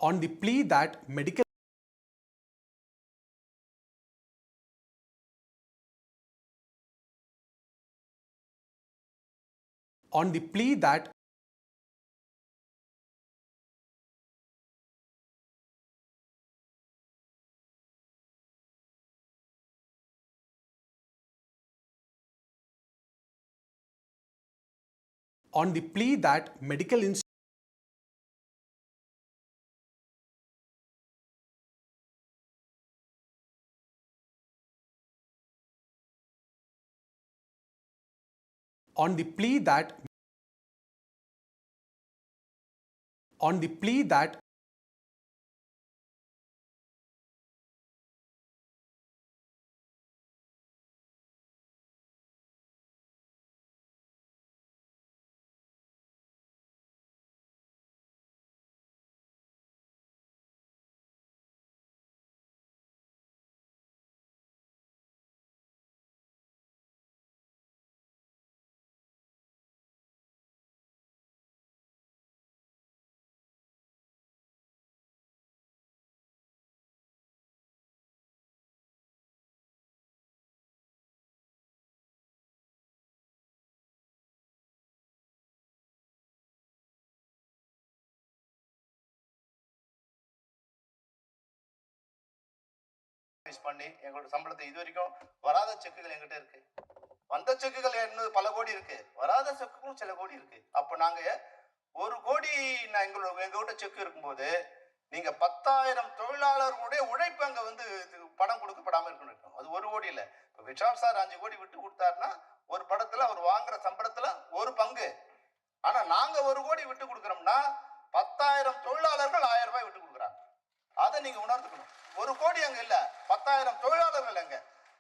on the plea that medical on the plea that on the plea that medical on the plea that on the plea that பண்ணி எங்களோட சம்பளத்தை இது வரைக்கும் வராத செக்குகள் எங்கிட்ட இருக்கு. வந்த செக்குகள் என்ன பல கோடி இருக்கு, வராத செக்குகளும் சில கோடி இருக்கு. அப்ப நாங்க 1 கோடி எங்ககிட்ட செக் இருக்கும்போது நீங்க 10,000 தொழிலாளர்களுடைய உழைப்பு அங்க வந்து பணம் கொடுக்கப்படாம இருக்கணும். அது 1 கோடி இல்ல. இப்ப விஷால் சார் 5 கோடி விட்டு கொடுத்தாருன்னா ஒரு படத்துல அவர் வாங்குற சம்பளத்துல ஒரு பங்கு. ஆனா நாங்க 1 கோடி விட்டு கொடுக்கறோம்னா 10,000 தொழிலாளர்கள் 1000 ரூபாய் விட்டு கொடுக்குறாங்க. அதை நீங்க உணர்ந்துக்கணும். 1 கோடி அங்க இல்ல, 10,000 தொழிலாளர்கள் அங்க.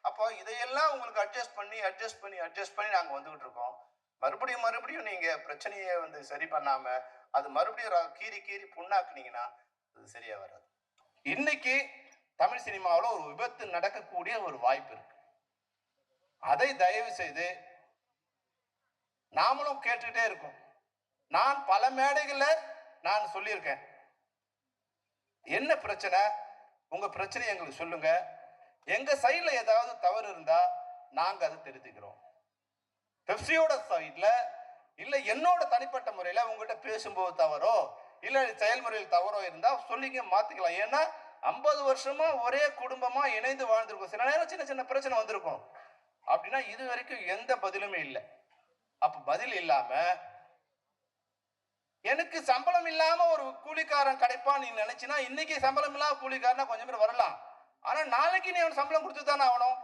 அப்போ இதையெல்லாம் உங்களுக்கு அட்ஜஸ்ட் பண்ணி நாங்க வந்துகிட்டு இருக்கோம். மறுபடியும் நீங்க பிரச்சனையை வந்து சரி பண்ணாம அது மறுபடியும் கீறி புண்ணாக்குனீங்கன்னா அது சரியா வராது. இன்னைக்கு தமிழ் சினிமாவில் ஒரு விபத்து நடக்கக்கூடிய ஒரு வாய்ப்பு இருக்கு. அதை தயவு செய்து நாமளும் கேட்டுக்கிட்டே இருக்கோம். நான் பல மேடைகளில் நான் சொல்லியிருக்கேன், என்ன பிரச்சனை, உங்க பிரச்சனை எங்களுக்கு சொல்லுங்க, எங்க சைட்ல ஏதாவது தவறு இருந்தா நாங்க அதை திருத்திக்கிறோம். பெப்சியோட சைட்ல இல்ல என்னோட தனிப்பட்ட முறையில உங்ககிட்ட பேசும்போது தவறோ இல்ல செயல்முறையில் தவறோ இருந்தா சொல்லிங்க, மாத்திக்கலாம். ஏன்னா 50 வருஷமா ஒரே குடும்பமா இணைந்து வாழ்ந்திருக்கும். சில நேரம் சின்ன சின்ன பிரச்சனை வந்திருக்கும். அப்படின்னா இது வரைக்கும் எந்த பதிலுமே இல்லை. அப்ப பதில் இல்லாம எனக்கு சம்பளம் இல்லாம ஒரு கூலிக்காரன் கிடைப்பான் நீ நினைச்சினா, இன்னைக்கு சம்பளம் இல்லாம கூலிக்காரனா கொஞ்சம் பேர் வரலாம். ஆனா நாளைக்கு நீ அவன் சம்பளம் கொடுத்து தானே ஆகணும்.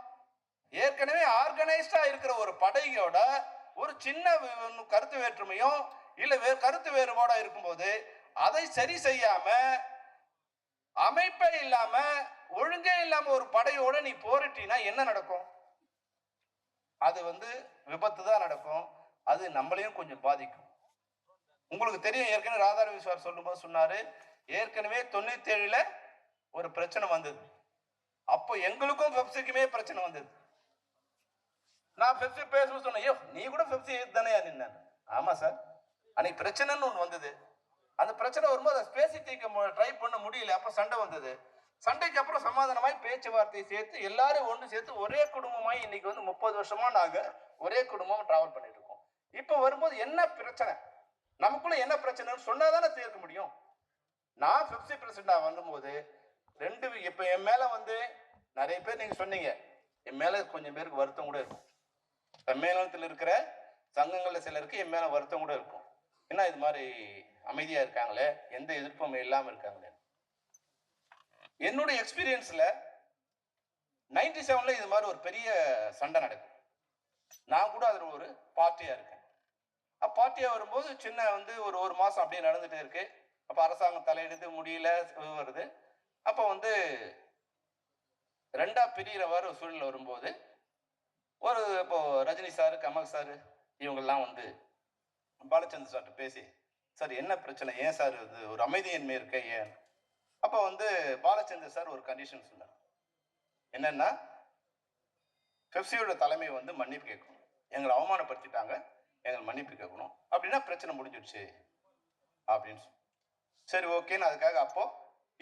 ஏற்கனவே ஆர்கனைஸ்டா இருக்கிற ஒரு படையோட ஒரு சின்ன கருத்து வேற்றுமையும் இல்ல கருத்து வேறுபாடா இருக்கும்போது அதை சரி செய்யாம, அமைப்பே இல்லாம, ஒழுங்கே இல்லாம ஒரு படையோட நீ போரிட்டினா என்ன நடக்கும்? அது வந்து விபத்து தான் நடக்கும். அது நம்மளையும் கொஞ்சம் பாதிக்கும். உங்களுக்கு தெரியும், ஏற்கனவே ராதாரவி சார் சொல்லும்போது சொன்னாரு, ஏற்கனவே 97ல ஒரு பிரச்சனை வந்தது. அப்போ எங்களுக்கும் பெப்சிக்குமே பிரச்சனை வந்தது. நான் பெப்சி பேச சொன்னேன், நீ கூட பெப்சி தானே நின்ன. ஆமா சார், அன்னைக்கு பிரச்சனைன்னு ஒன்று வந்தது. அந்த பிரச்சனை வரும்போது அதை பேசி தீர்க்க ட்ரை பண்ண முடியல. அப்போ சண்டை வந்தது. சண்டைக்கு அப்புறம் சமாதானமாய் பேச்சுவார்த்தையை சேர்த்து எல்லாரும் ஒன்று சேர்த்து ஒரே குடும்பமாய் இன்னைக்கு வந்து 30 வருஷமா நாங்க ஒரே குடும்பம் டிராவல் பண்ணிட்டு இருக்கோம். இப்போ வரும்போது என்ன பிரச்சனை, நமக்குள்ள என்ன பிரச்சனைன்னு சொன்னாதானே தீர்க்க முடியும். நான் பெப்சி பிரசிடண்டா வந்தபோது இப்ப என் மேல வந்து நிறைய பேர் நீங்க சொன்னீங்க, என் மேல கொஞ்சம் பேருக்கு வருத்தம் கூட இருக்கும். சம்மேளனத்தில் இருக்கிற சங்கங்கள்ல சிலருக்கு என் மேல வருத்தம் கூட இருக்கும். ஏன்னா இது மாதிரி அமைதியா இருக்காங்களே, எந்த எதிர்ப்பும் இல்லாம இருக்காங்களே. என்னுடைய எக்ஸ்பீரியன்ஸ்ல 97ல இது மாதிரி ஒரு பெரிய சண்டை நடக்கும். நான் கூட அதுல ஒரு பார்ட்டியா இருக்கேன். பார்ட்டியா வரும்போது சின்ன வந்து ஒரு மாசம் அப்படியே நடந்துட்டே இருக்கு. அப்ப அரசாங்கம் தலையெடுத்து முடியல வருது. அப்ப வந்து 2ஆ பிரிகிற சூழ்நிலை வரும்போது இப்போ ரஜினி சார், கமல் சார் இவங்கெல்லாம் வந்து பாலச்சந்தர் சார்ட்ட பேசி, சார் என்ன பிரச்சனை, ஏன் சார் இது ஒரு அமைதியின்மை இருக்க ஏன்? அப்ப வந்து பாலச்சந்தர் சார் ஒரு கண்டிஷன் சொன்னார். என்னன்னா, பெப்சியோட தலைமை வந்து மன்னிப்பு கேட்கணும், எங்களை அவமானப்படுத்திட்டாங்க, எங்களை மன்னிப்பு கேட்கணும், அப்படின்னா பிரச்சனை முடிஞ்சிடுச்சு அப்படின்னு. சரி ஓகேன்னு அதுக்காக அப்போ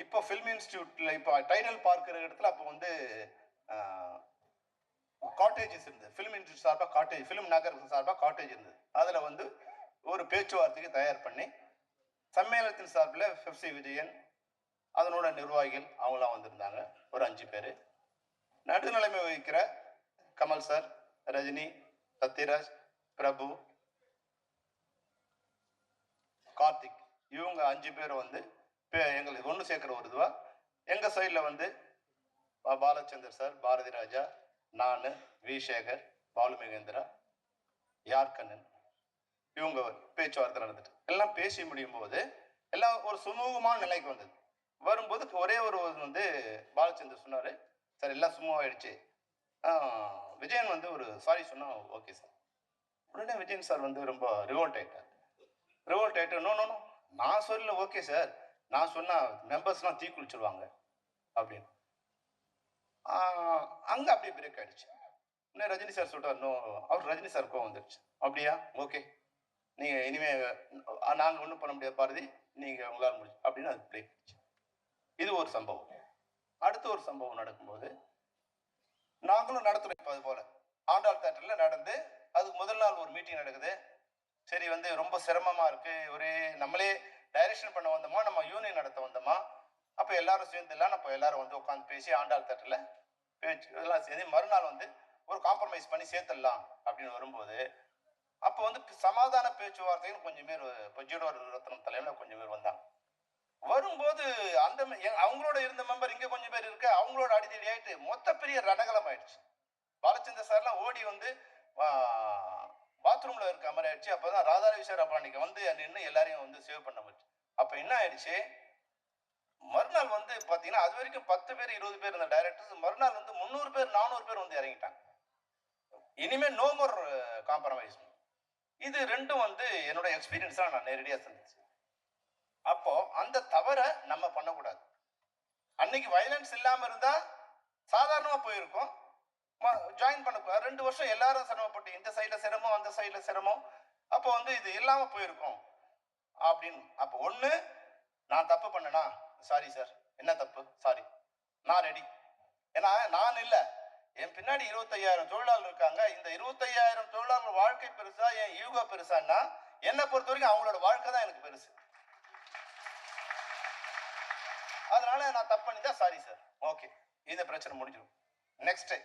இப்போ ஃபில்ம் இன்ஸ்டியூட்ல இப்போ டைடல் பார்க் இருக்கிற இடத்துல அப்போ வந்து காட்டேஜஸ் இருந்தது. ஃபிலிம் இன்ஸ்டியூட் சார்பாக காட்டேஜ், ஃபிலிம் நகர் சார்பாக காட்டேஜ் இருந்தது. அதில் வந்து ஒரு பேச்சுவார்த்தைக்கு தயார் பண்ணி சம்மேளனத்தின் சார்பில் பெப்சி விஜயன், அதனோட நிர்வாகிகள் அவங்களாம் வந்திருந்தாங்க, ஒரு 5 பேர். நடுநிலைமை வகிக்கிற கமல் சார், ரஜினி, சத்யராஜ், பிரபு, கார்த்திக், இவங்க 5 பேர் வந்து எங்களுக்கு ஒன்று சேர்க்கிற ஒரு இதுவா எங்கள் சைடில் வந்து பாலச்சந்தர் சார், பாரதி ராஜா, நான், வி சேகர், பாலு மகேந்திரா, யார்கண்ணன், இவங்க பேச்சுவார்த்தை நடந்துட்டு எல்லாம் பேசி முடியும் போது எல்லாம் ஒரு சுமூகமான நிலைக்கு வந்தது. வரும்போது ஒரே ஒரு வந்து பாலச்சந்தர் சொன்னார், சார் எல்லாம் சுமூகமாயிடுச்சு, விஜயன் வந்து ஒரு சாரி சொன்னா ஓகே சார். உடனே விஜயன் சார் வந்து ரொம்ப ரிவோல்ட் ஆயிட்டார். நோ நோ நோ, நான் சொல்லல ஓகே சார், நான் சொன்னா மெம்பர்ஸ்லாம் தீ குளிச்சிருவாங்க அப்படின்னு. அங்கே அப்படியே பிரேக் ஆயிடுச்சு. இன்னும் ரஜினி சார் சொல்றாரு, நோ, அவர் ரஜினி சார் கோவம் வந்துடுச்சு. அப்படியா, ஓகே, நீங்கள் இனிமே நாங்கள் ஒன்றும் பண்ண முடியாது பாரதி, நீங்கள் உங்களால் முடிச்சு அப்படின்னு அது பிரேக் ஆயிடுச்சு. இது ஒரு சம்பவம். அடுத்த ஒரு சம்பவம் நடக்கும்போது நாங்களும் நடத்துகிறோம். இப்போ அது போல் ஆண்டாள் தேட்டரில் நடந்து அதுக்கு முதல் நாள் ஒரு மீட்டிங் நடக்குது. சரி வந்து ரொம்ப சிரமமாக இருக்குது, ஒரே நம்மளே டைரக்ஷன் பண்ண வந்தோமா, நம்ம யூனியன் நடத்த வந்தோமா, அப்போ எல்லாரும் சேர்ந்துலாம் நம்ம எல்லாரும் வந்து உட்காந்து பேசி ஆண்டாள் தேட்டரில் பேச்சு இதெல்லாம் சேர்ந்து மறுநாள் வந்து ஒரு காம்ப்ரமைஸ் பண்ணி சேர்த்துடலாம் அப்படின்னு வரும்போது அப்போ வந்து சமாதான பேச்சுவார்த்தைன்னு கொஞ்சம் பேர் பொஜ்ஜிடோ ரத்னம் தலைமையில் கொஞ்சம் பேர் வந்தாங்க. வரும்போது அந்த அவங்களோட இருந்த மெம்பர் இங்கே கொஞ்சம் பேர் இருக்கு, அவங்களோட அடித்தடி ஆயிட்டு மொத்த பெரிய ரணகலம் ஆயிடுச்சு. பாலச்சந்தர் சார்லாம் ஓடி வந்து பாத்ரூம்ல இருக்க மாதிரி ஆயிடுச்சு. அப்போதான் ராதாரவி சார் அப்பாண்டிக்கு வந்து நின்று எல்லாரையும் வந்து சேவ் பண்ண முடிச்சு. அப்போ என்ன ஆயிடுச்சு, மறுநாள் வந்து பாத்தீங்கன்னா அது வரைக்கும் 10 பேர் 20 பேர் இருந்த டைரக்டர்ஸ் மறுநாள் வந்து 300 பேர் 400 பேர் வந்து இறங்கிட்டாங்க. இனிமே நோ மோர் காம்ப்ரமைஸ். இது ரெண்டும் வந்து என்னோட எக்ஸ்பீரியன்ஸா நான் நேரடியாக சந்திச்சு. அப்போ அந்த தவறை நம்ம பண்ணக்கூடாது. அன்னைக்கு வயலன்ஸ் இல்லாம இருந்தா சாதாரணமா போயிருக்கும், ஜாயின் பண்ணக்கூடாது. 2 வருஷம் எல்லாரும் சிரமப்பட்டு இந்த சைட்ல சிரமம் அந்த சைட்ல சிரமம், அப்போ வந்து இது இல்லாம போயிருக்கும் அப்படின்னு. அப்போ ஒண்ணு, நான் தப்பு பண்ணனா சாரி சார், என்ன தப்பு, சாரி, நான் ரெடி. ஏன்னா நான் இல்லை, என் பின்னாடி 25,000 தொழிலாளர் இருக்காங்க. இந்த 25,000 தொழிலாளர் வாழ்க்கை பெருசா என் ஈகோ பெருசான்னா என்னை பொறுத்த வரைக்கும் அவங்களோட வாழ்க்கை தான் எனக்கு பெருசு. அதனால நான் தப்பு பண்ணிதான் சாரி சார், ஓகே, இந்த பிரச்சனை முடிஞ்சிடும். நெக்ஸ்ட்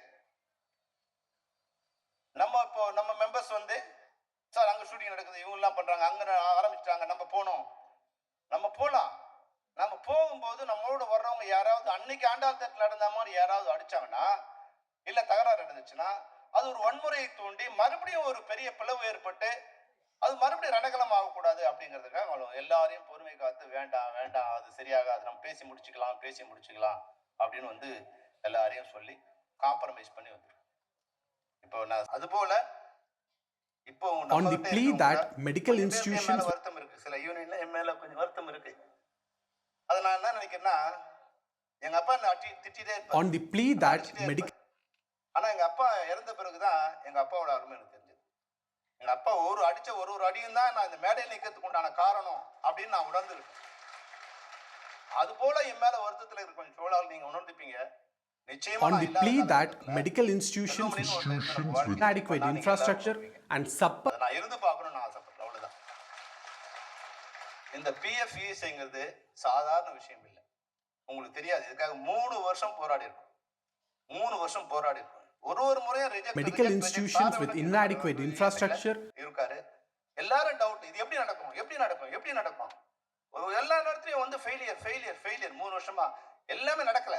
நம்ம மெம்பர்ஸ் வந்து சார் அங்க ஷூட்டிங் நடக்குது, இவங்க எல்லாம் பண்றாங்க, அங்க ஆரம்பிச்சிட்டாங்க, நம்ம போலாம். நம்ம போகும்போது நம்மளோட வர்றவங்க யாராவது அன்னைக்கு ஆண்டாள் தேட்டர் நடந்த மாதிரி யாராவது அடிச்சாங்கன்னா, இல்ல தகராறு நடந்துச்சுன்னா, அது ஒரு வன்முறையை தூண்டி மறுபடியும் ஒரு பெரிய பிளவு ஏற்பட்டு அது மறுபடியும் ரணகலம் ஆகக்கூடாது அப்படிங்கிறதுக்காக எல்லாரையும் பொறுமை காத்து வேண்டாம் அது சரியாகாது, நம்ம பேசி முடிச்சுக்கலாம் அப்படின்னு வந்து எல்லாரையும் சொல்லி காம்ப்ரமைஸ் பண்ணி வந்துடும். இப்போ நான் அது போல இப்போ on the plea that medical institutions வருத்தம் இருக்கு, சில யூனியன்ல என் மேல கொஞ்சம் வருத்தம் இருக்கு. அதை நான் என்ன நினைக்கிறேன்னா, எங்க அப்பா திட்டிட்டே on the plea that medical ஆனா எங்க அப்பா இறந்த பிறகுதான் எங்க அப்பாவோட அருமை எனக்கு தெரிஞ்சது. எங்க அப்பா ஒரு அடியும் தான் நான் இந்த மேடையில் நிற்கிறதுக்கு உண்டான காரணம் அப்படின்னு நான் உணர்ந்துருக்கேன். அது போல என் மேல வருத்தத்தில் இருக்க கொஞ்சம் சோழால் நீங்க உணர்ந்துப்பீங்க. on the plea that medical institutions with inadequate infrastructure and நான் இருந்து பார்க்கணும்னு நான் ஆசைப்பட்டேன், அவ்வளவுதான். இந்த பிஎஃப்இங்கிறது சாதாரண விஷயம் இல்லை, உங்களுக்கு தெரியாது. இதுக்காக 3 வருஷம் போராடி இருக்கும். ஒரு முறையும் medical institutions with inadequate infrastructure இருக்காரு. எல்லாரும் டவுட், இது எப்படி நடக்கும். எல்லா நேரத்திலயும் வந்து ஃபெயிலியர் 3 வருஷமா எல்லாமே நடக்கல.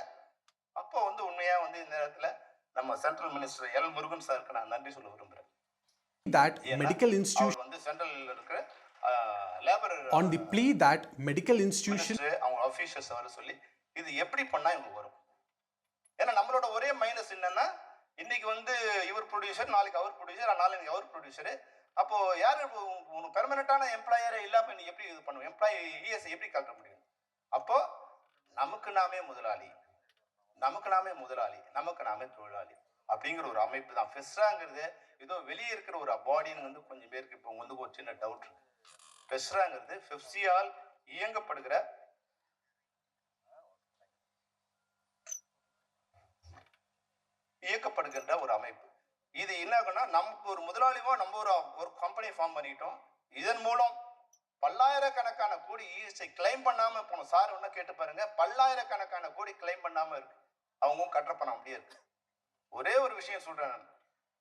அப்போ வந்து உண்மையா வந்து இந்த நேரத்துல நம்ம சென்ட்ரல் மினிஸ்டர் எல் முருகன் சாருக்கு நான் நன்றி சொல்ல விரும்புறேன். that medical institutions வந்து சென்ட்ரல்ல இருக்கிற labour on the plea that medical institutions அவங்க ஆபீசர்ஸ் வர சொல்லி இது எப்படி பண்ணா இவங்க வரும். ஏன்னா நம்மளோட ஒரே மைனஸ் என்னன்னா, இன்னைக்கு வந்து இவர் ப்ரொடியூசர், நாளைக்கு அவர் ப்ரொடியூசர், நாளைக்கு அவர் ப்ரொடியூசர். அப்போ யாரு பெர்மனண்டான எம்ப்ளாயரே இல்லாம நீ எப்படி இது பண்ணுவோம், எம்ப்ளாயி இஎஸ் எப்படி கட்ட முடியும்? அப்போ நமக்கு நாமே முதலாளி, நமக்கு நாமே தொழிலாளி அப்படிங்கிற ஒரு அமைப்பு தான் ஃபெஸ்ராங்கிறது. ஏதோ வெளியே இருக்கிற ஒரு பாடின்னு வந்து கொஞ்சம் பேருக்கு இப்போ வந்து ஒரு சின்ன டவுட் இருக்கு. ஃபெஸ்ராங்கிறது பெப்சியால் இயங்கப்படுகிற இயக்கப்படுகின்ற ஒரு அமைப்பு. இது என்னாகுன்னா நமக்கு ஒரு முதலாளிவோ நம்ம ஒரு கம்பெனி ஃபார்ம் பண்ணிட்டோம். இதன் மூலம் பல்லாயிரக்கணக்கான கோடி இஎஸ்ஐ கிளைம் பண்ணாம போனோம். சார் ஒன்னும் கேட்டு பாருங்க, பல்லாயிரக்கணக்கான கோடி கிளைம் பண்ணாம இருக்கு. அவங்க கட்டுற பணம் அப்படியே இருக்கு. ஒரே ஒரு விஷயம் சொல்றேன்,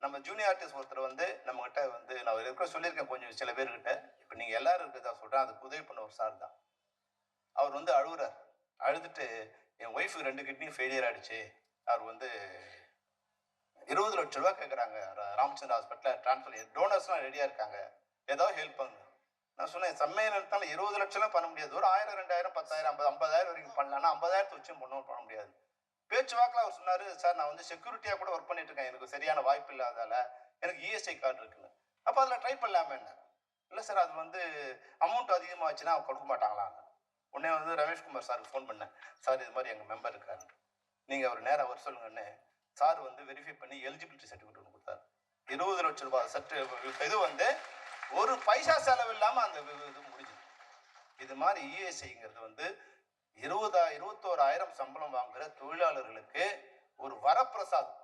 நம்ம ஜூனியர் ஆர்டிஸ்ட் ஒருத்தர் வந்து நம்ம கிட்ட வந்து நான் இருக்கிற சொல்லியிருக்கேன் கொஞ்சம் சில பேர்கிட்ட. இப்ப நீங்க எல்லாரும் இருக்கிறதா சொல்றேன், அதுக்கு உதவி பண்ண ஒரு சார் தான். அவர் வந்து அழுகுறார். அழுதுட்டு என் ஒய்ஃபுக்கு 2 கிட்னியும் ஃபெயிலியர் ஆயிடுச்சு, அவர் வந்து 20 லட்சம் ரூபாய் கேட்குறாங்க, ராமச்சந்திர ஹாஸ்பிட்டலில் ட்ரான்ஸ்ஃபர், டோனர்ஸ்லாம் ரெடியாக இருக்காங்க, ஏதாவது ஹெல்ப் பண்ணுங்க. நான் சொன்னேன், செம்மையை நிறுத்தால 20 லட்சம்லாம் பண்ண முடியாது, ஒரு 1000 2000 10,000 50,000 வரைக்கும் பண்ணலாம்னா 50,000 வச்சும் பண்ண முடியாது. பேச்சுவாக்கில் அவர் சொன்னார், சார் நான் வந்து செக்யூரிட்டியாக கூட ஒர்க் பண்ணிட்டு இருக்கேன், எனக்கு சரியான வாய்ப்பு இல்லாதால எனக்கு இஎஸ்ஐ கார்டு இருக்குன்னு. அப்போ அதில் ட்ரை பண்ணலாமே என்ன? இல்லை சார் அது வந்து அமௌண்ட் அதிகமாகச்சுன்னா கொடுக்க மாட்டாங்களாங்க. உடனே வந்து ரமேஷ்குமார் சாருக்கு ஃபோன் பண்ணேன், சார் இது மாதிரி எங்கள் மெம்பர் இருக்காரு, நீங்கள் அவர் நேராக வர சொல்லுங்கன்னு. சார் வந்து வெரிஃபை பண்ணி எலிஜிபிலிட்டி சர்டிஃபிகேட் ஒன்று கொடுத்தாரு. 20 லட்சம் ரூபாய் இது வந்து ஒரு பைசா செலவு இல்லாமல் அந்த இது முடிஞ்சுது. இது மாதிரி இஎஸ்ஐங்கிறது வந்து 21,000 சம்பளம் வாங்குகிற தொழிலாளர்களுக்கு ஒரு வரப்பிரசாதம்.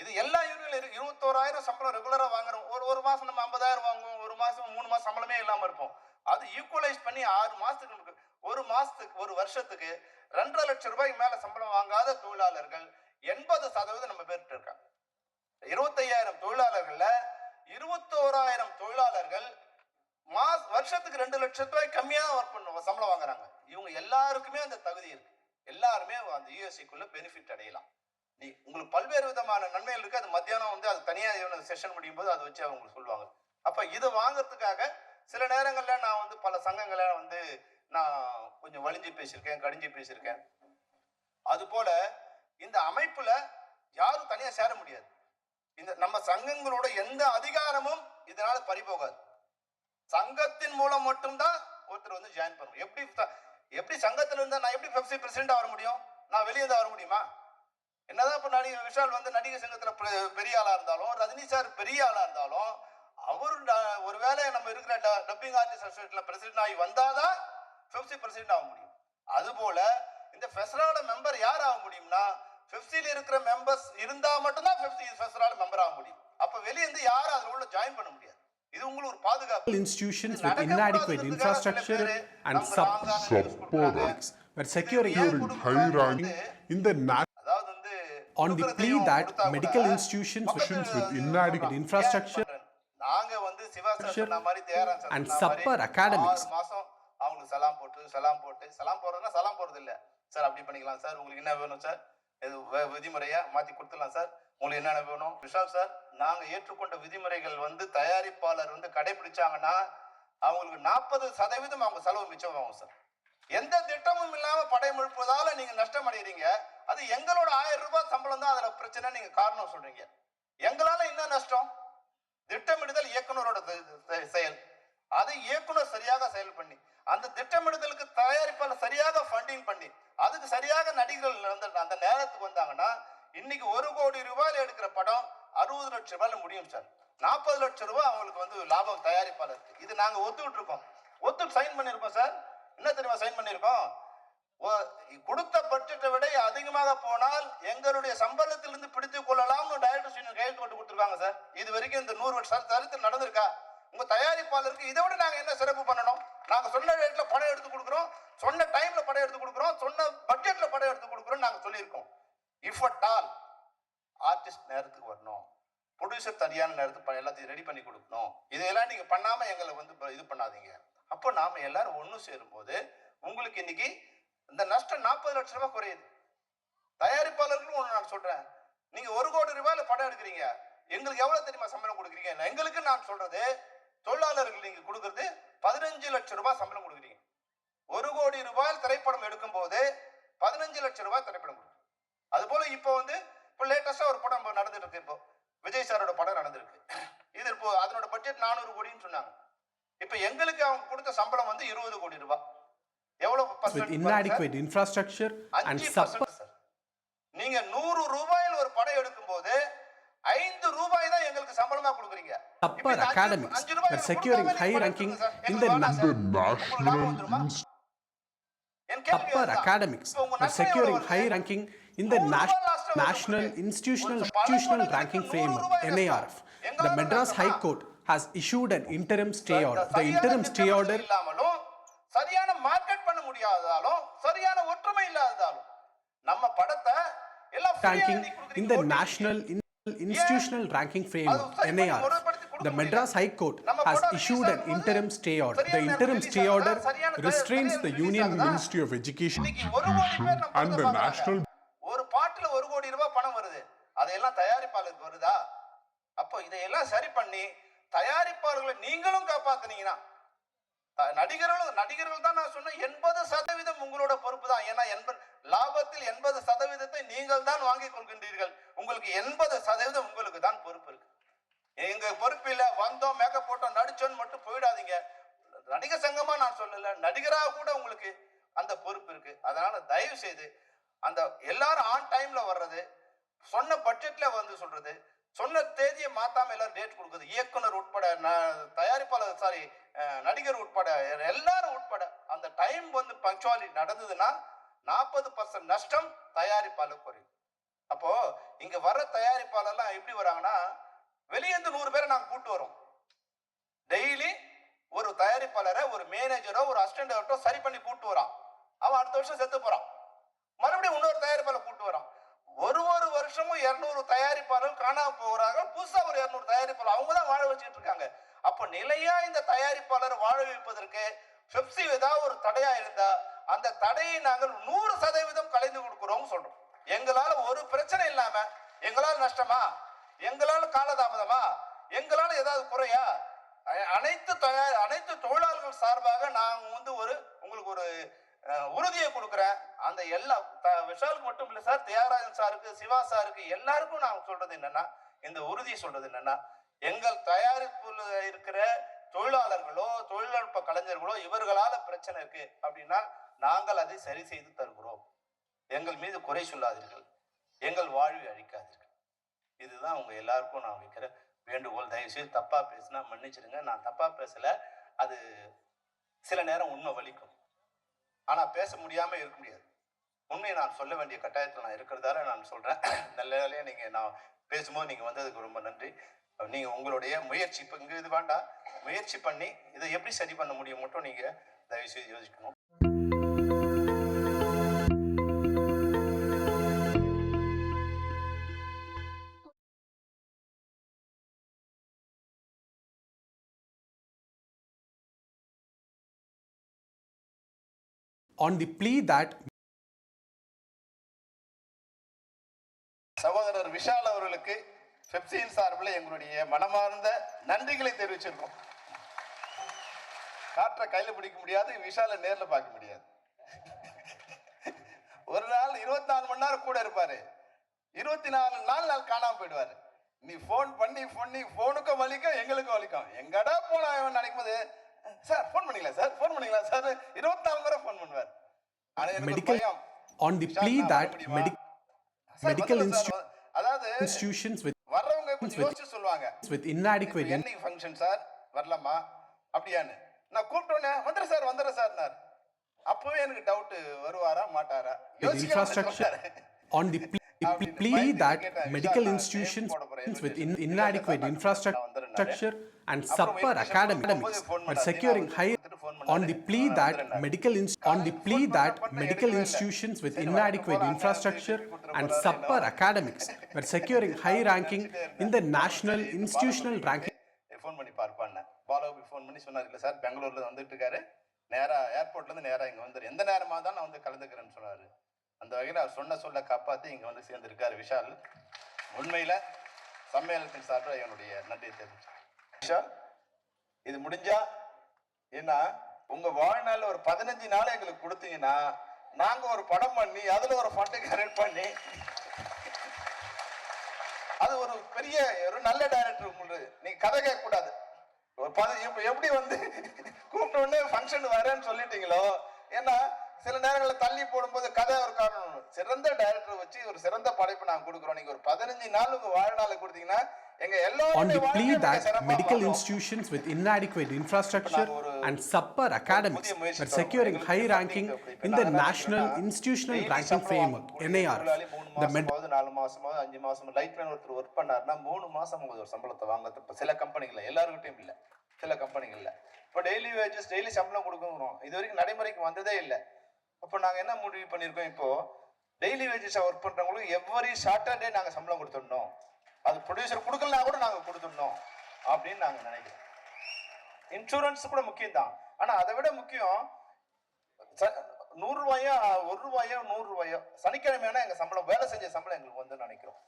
இது எல்லா யூனியன்ல 21,000 சம்பளம் ரெகுலரா வாங்குறோம். ஒரு மாசம் நம்ம 50,000 வாங்குவோம், ஒரு மாசம் 3 மாசம் சம்பளமே இல்லாம இருப்போம். அது ஈக்குவலைஸ் பண்ணி 6 மாசத்துக்கு நமக்கு ஒரு வருஷத்துக்கு 2.5 லட்சம் ரூபாய்க்கு மேல சம்பளம் வாங்காத தொழிலாளர்கள் 80% நம்ம பேர்கிட்ட இருக்காங்க. 25,000 தொழிலாளர்கள்ல 21,000 தொழிலாளர்கள் வருஷத்துக்கு 2 லட்சம் ரூபாய் கம்மியா ஒர்க் பண்ணுவோம், சம்பளம் வாங்குறாங்க. இவங்க எல்லாருக்குமே அந்த தகுதி இருக்கு, எல்லாருமே அந்த யூஎஸ்சிக்குள்ள பெனிஃபிட் அடையலாம். உங்களுக்கு பல்வேறு விதமான நன்மைகள் இருக்கு. அது மத்தியானம் வந்து அது தனியா செஷன் முடியும் போது அதை வச்சு அவங்க சொல்லுவாங்க. அப்ப இதை வாங்கறதுக்காக சில நேரங்கள்ல நான் வந்து பல சங்கங்களை வந்து நான் கொஞ்சம் வலிஞ்சு பேசியிருக்கேன், கடிஞ்சு பேசியிருக்கேன். அது போல இந்த அமைப்புல யாரும் தனியா சேர முடியாது. இந்த நம்ம சங்கங்களோட எந்த அதிகாரமும் இதனால பறிபோகாது. சங்கத்தின் மூலம் மட்டும்தான் ஒருத்தர் வந்து ஜாயின் பண்ணுவோம். எப்படி சங்கத்துல இருந்தா நான் எப்படி பெப்சி பிரசிடண்டா வர முடியும்? நான் வெளியே தான் வர முடியுமா? என்னதான் இப்ப நடிகர் விஷால் வந்து நடிகர் சங்கத்துல பெரிய ஆளா இருந்தாலும், ரஜினி சார் பெரிய ஆளா இருந்தாலும், அவரு ஒருவேளை நம்ம இருக்கிற டப்பிங் ஆர்டிஸ்ட் அசோசியேஷன்ல பிரசிடண்ட் ஆகி வந்தாதான் பெப்சி பிரசிடண்ட் ஆக முடியும். அது போல இந்த ஃபெஸ்ரால மெம்பர் யார் ஆக முடியும்னா, பெப்சில இருக்கிற மெம்பர்ஸ் இருந்தா மட்டும்தான் ஃபெஸ்ரால மெம்பர் ஆக முடியும். அப்ப வெளியே இருந்து யாரும் அதுல உள்ள ஜாயின் பண்ண முடியாது. இது உங்களுக்கு ஒரு பாதுகாப்பு. Institutions with inadequate infrastructure and support were securing high ranking in the on the plea that medical institutions with inadequate infrastructure and supper academics அவங்களுக்கு சலாம் போடுறதுன்னா சலாம் போறது இல்ல சார், அப்படி பண்ணிக்கலாம் சார், உங்களுக்கு என்ன வேணும் சார், விதிமுறையா மாத்தி கொடுத்துடலாம் சார், உங்களுக்கு என்னென்ன வேணும். விஷால் சார், நாங்க ஏற்றுக்கொண்ட விதிமுறைகள் வந்து தயாரிப்பாளர் வந்து கடைபிடிச்சாங்கன்னா அவங்களுக்கு 40% அவங்க செலவு மிச்சம் ஆகும் சார். எந்த திட்டமும் இல்லாம படை முழுப்பதால நீங்க நஷ்டம் அடைகிறீங்க. அது எங்களோட 1000 ரூபாய் சம்பளம் தான் அதுல பிரச்சனை, நீங்க காரணம் சொல்றீங்க. எங்களால என்ன நஷ்டம்? திட்டமிடுதல் இயக்குனரோட செயல். அதை இயக்குனர் சரியாக செயல் பண்ணி, அந்த திட்டமிடுதலுக்கு தயாரிப்பாளர் சரியாக ஃபண்டிங் பண்ணி, அதுக்கு சரியாக நடிகர்கள் அந்த நேரத்துக்கு வந்தாங்கன்னா இன்னைக்கு 1 கோடி ரூபாயில எடுக்கிற படம் 60 லட்சம் ரூபாயில முடியும் சார். 40 லட்சம் ரூபாய் அவங்களுக்கு வந்து லாபம் தயாரிப்பாளருக்கு. இது நாங்க ஒத்துக்கிட்டு இருக்கோம், சைன் பண்ணிருக்கோம் சார். என்ன தெரியுமா சைன் பண்ணிருக்கோம்? கொடுத்த பட்ஜெட்டை விட அதிகமாக போனால் எங்களுடைய சம்பளத்திலிருந்து பிடித்துக் கொள்ளலாம்னு டைரக்டர்ஸ் யூனியன் கையெழுத்து போட்டு கொடுத்துருக்காங்க சார். இது வரைக்கும் இந்த 100 வருஷம் சரித்திரம் நடந்திருக்கா? உங்க தயாரிப்பாளருக்கு இதை விட நாங்க என்ன சிறப்பு பண்ணணும்? நாங்க சொன்ன ரேட்ல படம் எடுத்து கொடுக்குறோம், சொன்ன டைம்ல படம் எடுத்து கொடுக்குறோம், சொன்ன பட்ஜெட்ல படம் எடுத்து கொடுக்குறோம் நாங்க சொல்லியிருக்கோம். இஃப் அட் ஆல் ஆர்டிஸ்ட் நேரத்துக்கு வரணும், ப்ரொடியூசர் சரியான நேரத்துக்கு எல்லாத்தையும் ரெடி பண்ணி கொடுக்கணும். இதையெல்லாம் நீங்க பண்ணாம எங்களை வந்து இது பண்ணாதீங்க. அப்போ நாம எல்லாரும் ஒண்ணு சேரும் போது உங்களுக்கு இன்னைக்கு இந்த நஷ்டம் 40 லட்சம் ரூபாய் குறையுது. தயாரிப்பாளர்களும் ஒண்ணு நான் சொல்றேன், நீங்க 1 கோடி ரூபாயில படம் எடுக்கிறீங்க, எங்களுக்கு எவ்வளவு தெரியுமா சம்பளம் கொடுக்குறீங்க? எங்களுக்கு நான் சொல்றது, தொழிலாளர்கள் நீங்க கொடுக்கறது 15 லட்சம் ரூபாய் சம்பளம் கொடுக்குறீங்க. 1 கோடி ரூபாயில் திரைப்படம் எடுக்கும் போது 15 லட்சம் ரூபாய் திரைப்படம் கொடுக்கும். அது போல இப்போ வந்து இப்போ லேட்டஸ்டா ஒரு படம் நடந்துட்டு இருக்கு. இப்போ விஜய் சாரோட படம் நடந்திருக்கு. இது இப்போ அதனோட பட்ஜெட் 400 கோடின்னு சொன்னாங்க. இப்ப எங்களுக்கு அவங்க கொடுத்த சம்பளம் வந்து 20 கோடி ரூபாய். எவ்வளவு? inadequate infrastructure and support. நீங்க 100 ரூபாயில ஒரு படம் எடுக்கும் போது 5 ரூபாய் தான் எங்களுக்கு சம்பளமா கொடுக்குறீங்க. Supper academics were securing high ranking in the national. Supper academics were securing high ranking in the national. National Institutional Ranking Framework (NIRF), the Madras High Court has issued an interim stay order. The interim stay order இல்லாமலும் சரியான market பண்ண முடியாததாலும் சரியான ஒற்றுமை இல்லாததாலும் நம்ம படத்தை எல்லாம் ranking in the National Institutional Ranking Framework (NIRF), the Madras High Court has issued an interim stay order. The interim stay order restrains the Union Ministry of Education and the National. ஒரு பாட்டுல 1 கோடி ரூபாய் பணம் வருது, அதையெல்லாம் தயாரிப்பாளருக்கு வருதா? அப்போ இதையெல்லாம் சரி பண்ணி தயாரிப்பாளர்களை நீங்களும் காப்பாத்துனீங்கன்னா, நடிகர்கள் தான் நான் சொன்ன 80% உங்களோட பொறுப்பு தான். ஏன்னா லாபத்தில் 80% நீங்கள் தான் வாங்கிக் கொள்கின்றீர்கள். உங்களுக்கு 80% உங்களுக்கு தான் பொறுப்பு இருக்கு. எங்க பொறுப்பு இல்ல, வந்தோம் மேக்கப் போட்டோம் நடிச்சோன்னு மட்டும் போயிடாதீங்க. நடிகர் சங்கமா நான் சொல்லல, நடிகராக கூட உங்களுக்கு அந்த பொறுப்பு இருக்கு. அதனால தயவு செய்து அந்த எல்லாரும் ஆன் டைம்ல வர்றது, சொன்ன பட்ஜெட்ல வந்து சொல்றது, சொன்ன தேதியை மாத்தாம எல்லாரும் டேட் கொடுக்குது, இயக்குனர் உட்பட, தயாரிப்பாளர் சாரி நடிகர் உட்பட எல்லாரும் உட்பட அந்த டைம் வந்து பங்க்சுவாலிட்டி நடந்ததுன்னா 40% நஷ்டம் தயாரிப்பாளர் குறையும். அப்போ இங்க வர தயாரிப்பாளர்லாம் எப்படி வராங்கன்னா, வெளியேந்து 100 பேரை நாங்க கூட்டு வரோம். டெய்லி ஒரு தயாரிப்பாளரை, ஒரு மேனேஜரோ ஒரு அசிஸ்டன்டோ சரி பண்ணி கூட்டு வரான். அவன் அடுத்த வருஷம் செத்து போறான். மறுபடியும் இன்னொரு தயாரிப்பாளர் கூட்டு வரான். ஒரு வருஷமும் 200 தயாரிப்பாளர்கள் காணாம போகிறாங்க. புதுசா ஒரு 200 தயாரிப்பாளர் அவங்க தான் வாழ வச்சுட்டு இருக்காங்க. அப்ப நிலையா இந்த தயாரிப்பாளர் வாழ வைப்பதற்கு பெப்சி ஏதாவது ஒரு தடையா இருந்தா அந்த தடையை நாங்கள் 100% கலைந்து கொடுக்கிறோம் சொல்றோம். எங்களால ஒரு பிரச்சனை இல்லாம, எங்களால நஷ்டமா, எங்களால காலதாமதமா, எங்களால ஏதாவது குறையா, அனைத்து தொழிலாளர்கள் சார்பாக நான் வந்து உங்களுக்கு ஒரு உறுதியை கொடுக்கிறேன். அந்த எல்லா விஷாலுக்கு மட்டும் இல்ல சார், தியாகராஜன் சாருக்கு, சிவா சாருக்கு, எல்லாருக்கும் நான் சொல்றது என்னன்னா, இந்த உறுதியை சொல்றது என்னன்னா, எங்கள் தயாரிப்புல இருக்கிற தொழிலாளர்களோ தொழில்நுட்ப கலைஞர்களோ இவர்களால பிரச்சனை இருக்கு அப்படின்னா நாங்கள் அதை சரி செய்து தருகிறோம். எங்கள் மீது குறை சொல்லாதீர்கள், எங்கள் வாழ்வை அழிக்காதீர்கள். இதுதான் உங்க எல்லாருக்கும் நான் வைக்கிற வேண்டுகோள். தயவு செய்து தப்பா பேசினா மன்னிச்சிடுங்க. நான் தப்பா பேசல. அது சில நேரம் உண்மை வலிக்கும், ஆனா பேச முடியாம இருக்க முடியாது. உண்மையை நான் சொல்ல வேண்டிய கட்டாயத்தில் நான் இருக்கிறதால நான் சொல்றேன். நல்ல வேலையா நீங்க நான் பேசும்போது நீங்க வந்ததுக்கு ரொம்ப நன்றி. நீங்க உங்களுடைய முயற்சி, இப்ப இங்க இது வேண்டாம், முயற்சி பண்ணி இதை எப்படி சரி பண்ண முடியும் மட்டும் நீங்க தயவு செய்து யோசிக்கணும். On the plea that சகோதரர் விஷால் அவர்களுக்கு பெப்சியின் சார்பில் எங்களுடைய மனமார்ந்த நன்றிகளை தெரிவிச்சிருக்கோம். காற்றை கையில பிடிக்க முடியாது, விஷாலை நேர்ல பார்க்க முடியாது. ஒரு நாள் 24 மணி நேரம் கூட இருப்பாரு, 24 நாள் காணாம போயிடுவாரு. நீ போன் பண்ணி போனுக்கும் வலிக்கும் எங்களுக்கும் வலிக்கும். எங்கடா போனா நினைக்கும் போது, சார் போன் பண்ணீங்களா சார், போன் பண்ணீங்களா சார், 24 முறை போன் பண்ணுவார். on the plea that medical institutions with inadequate function sir வரலாமா அப்படியான்னு நான் கூப்பிட்டோன்னே வந்துடுற சார். அப்பவே எனக்கு டவுட், வருவாரா மாட்டாரா infrastructure. On the plea that medical institutions with inadequate infrastructure and subpar academics are securing high. On the plea that medical institutions with inadequate infrastructure and subpar academics were securing high ranking in the National Institutional Ranking. Phone பண்ணி பார்ப்பான்னு பாலாவுக்கு phone பண்ணி சொன்னார், இல்லை sir பெங்களூர்ல வந்துட்டு இருக்காரு, நேரா ஏர்போர்ட்ல இருந்து நேரா இங்க வந்துரு, எந்த நேரமா தான் நான் வந்து கலந்துக்கிறேன்னு சொன்னாரு. அந்த வகையில் அவர் சொல்ல காப்பாற்றி இங்க வந்து சேர்ந்திருக்காரு விஷால். உண்மையில சம்மேளனத்தின் சார்பாக என்னுடைய நன்றியை தெரிவிச்சு. விஷால், இது முடிஞ்சா ஏன்னா உங்க வாழ்நாள் ஒரு 15 நாள் எங்களுக்கு கொடுத்தீங்கன்னா நாங்க ஒரு படம் பண்ணி அதுல ஒரு ஃபண்டை கரெக்ட் பண்ணி அது ஒரு பெரிய ஒரு நல்ல டைரக்டர். உங்களுக்கு நீங்க கதை கேட்க கூடாது. எப்படி வந்து கூப்பிட்ட உடனே ஃபங்க்ஷன் வரேன்னு சொல்லிட்டீங்களோ, ஏன்னா சில நேரங்களில் தள்ளி போடும்போது கதை ஒரு காரணம். சிறந்த டைரக்டர் வச்சு ஒரு சிறந்த படைப்பு நாங்கள் கொடுக்குறோம். நீங்க ஒரு 15 நாள் உங்க வாழ்நாளை கொடுத்தீங்கன்னா எங்க on எல்லாரும் the plea that medical institutions with inadequate infrastructure and subpar academics were securing high ranking in the National Institutional Ranking Framework (NIRF). The 4 மாசமாவது 5 மாசம் லைட் மேன் ஒருத்தர் ஒர்க் பண்ணாருன்னா 3 மாசம் ஒரு சம்பளத்தை வாங்குறது சில கம்பெனிகள்ல, எல்லாருக்கிட்டையும் இல்ல, சில கம்பெனிகள்ல. இப்போ டெய்லி வேஜஸ் டெய்லி சம்பளம் கொடுக்குறோம், இது வரைக்கும் நடைமுறைக்கு வந்ததே இல்லை. அப்போ நாங்க என்ன முடிவு பண்ணியிருக்கோம், இப்போ டெய்லி வேஜஸ் ஒர்க் பண்றவங்களுக்கு எவ்வரி சாட்டர்டே நாங்க சம்பளம் கொடுத்துடணும், அது ப்ரொடியூசர் கொடுக்கலனா கூட நாங்க கொடுத்துடணும் அப்படின்னு நாங்க நினைக்கிறோம். இன்சூரன்ஸ் கூட முக்கியம் தான், ஆனா அதை விட முக்கியம் 100 ரூபாயோ 1 ரூபாயோ 100 ரூபாயோ சனிக்கிழமையான எங்க சம்பளம், வேலை செஞ்ச சம்பளம் எங்களுக்கு வந்து நினைக்கிறோம்.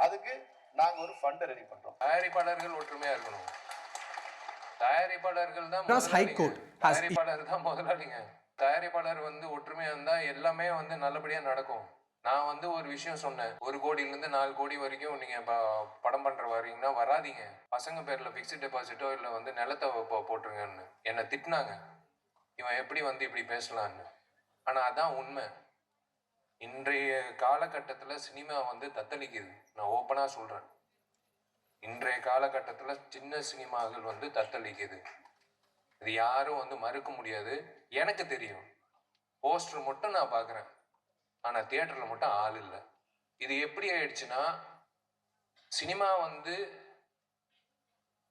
அதுக்கு நாங்க ஒரு ஃபண்ட் ரெடி பண்றோம். தயாரிப்பாளர்கள் ஒற்றுமையா இருக்கணும். தயாரிப்பாளர்கள் தான் High Court has தயாரிப்பாளர் தான் முதலாளிங்க. தயாரிப்பாளர் வந்து ஒற்றுமையா இருந்தா எல்லாமே வந்து நல்லபடியா நடக்கும். நான் வந்து ஒரு விஷயம் சொன்னேன், 1 கோடியிலிருந்து 4 கோடி வரைக்கும் நீங்க படம் பண்ற வரீங்கன்னா வராதீங்க, பசங்க பேர்ல பிக்ஸ்ட் டெபாசிட்டோ இல்ல வந்து நிலத்தை போட்டுருங்கன்னு என்னை திட்டினாங்க. இவன் எப்படி வந்து இப்படி பேசலான்னு. ஆனா அதான் உண்மை. இன்றைய காலகட்டத்துல சினிமா வந்து தத்தளிக்குது. நான் ஓப்பனா சொல்றேன், இன்றைய காலகட்டத்துல சின்ன சினிமாக்கள் வந்து தத்தளிக்குது. இது யாரும் வந்து மறுக்க முடியாது. எனக்கு தெரியும், போஸ்டர் மட்டும் நான் பார்க்குறேன், ஆனால் தியேட்டரில் மட்டும் ஆள் இல்லை. இது எப்படி ஆயிடுச்சுன்னா, சினிமா வந்து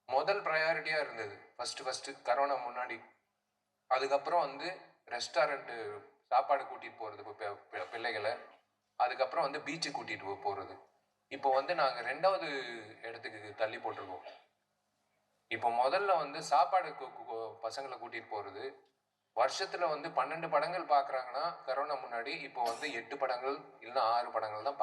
முதல் ப்ரையாரிட்டியாக இருந்தது ஃபஸ்ட்டு கரோனா முன்னாடி. அதுக்கப்புறம் வந்து ரெஸ்டாரண்ட்டு சாப்பாடு கூட்டிகிட்டு போகிறது பிள்ளைகளை, அதுக்கப்புறம் வந்து பீச்சு கூட்டிகிட்டு போகிறது. இப்போ வந்து நாங்கள் 2வது இடத்துக்கு தள்ளி போட்டிருக்கோம். இப்போ முதல்ல வந்து சாப்பாடு பசங்களை கூட்டிகிட்டு போகிறது, வருஷத்துல வந்து 12 படங்கள் பார்க்குறாங்கன்னா கரோனா முன்னாடி இப்போ வந்து 8 படங்கள் இல்லைன்னா 6 படங்கள் தான்